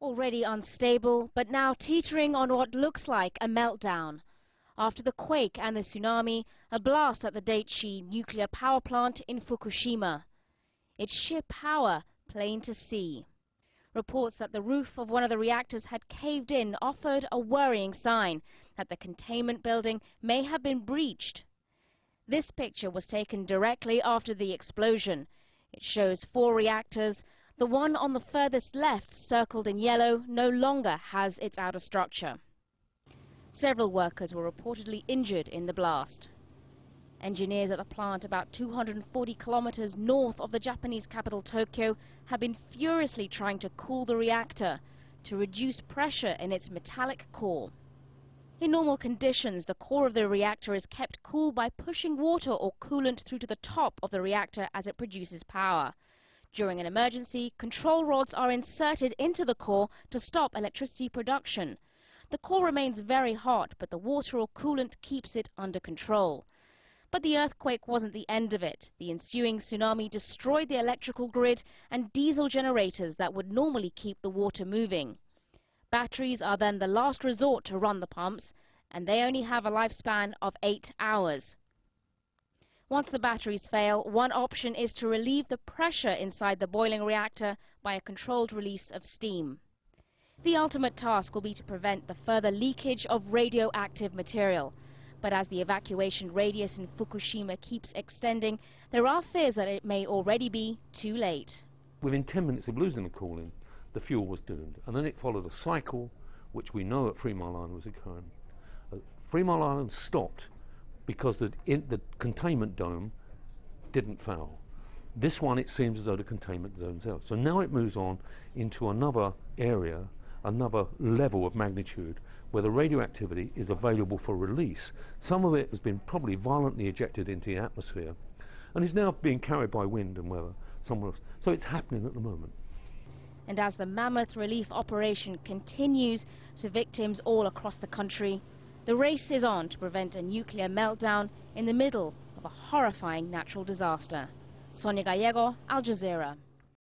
Already unstable, but now teetering on what looks like a meltdown. After the quake and the tsunami, a blast at the Daiichi nuclear power plant in Fukushima. Its sheer power plain to see. Reports that the roof of one of the reactors had caved in offered a worrying sign that the containment building may have been breached. This picture was taken directly after the explosion. It shows 4 reactors. The one on the furthest left, circled in yellow, no longer has its outer structure. Several workers were reportedly injured in the blast. Engineers at the plant about 240 kilometers north of the Japanese capital Tokyo have been furiously trying to cool the reactor to reduce pressure in its metallic core. In normal conditions, the core of the reactor is kept cool by pushing water or coolant through to the top of the reactor as it produces power. During an emergency, control rods are inserted into the core to stop electricity production. The core remains very hot, but the water or coolant keeps it under control. But the earthquake wasn't the end of it. The ensuing tsunami destroyed the electrical grid and diesel generators that would normally keep the water moving. Batteries are then the last resort to run the pumps, and they only have a lifespan of 8 hours. Once the batteries fail, one option is to relieve the pressure inside the boiling reactor by a controlled release of steam. The ultimate task will be to prevent the further leakage of radioactive material. But as the evacuation radius in Fukushima keeps extending, there are fears that it may already be too late. Within 10 minutes of losing the cooling, the fuel was doomed. And then it followed a cycle which we know at 3 Mile Island was occurring. 3 Mile Island stopped because the containment dome didn't fail. This one, it seems as though the containment zone's out. So now it moves on into another area, another level of magnitude, where the radioactivity is available for release. Some of it has been probably violently ejected into the atmosphere and is now being carried by wind and weather somewhere else. So it's happening at the moment. And as the mammoth relief operation continues to victims all across the country, the race is on to prevent a nuclear meltdown in the middle of a horrifying natural disaster. Sonia Gallego, Al Jazeera.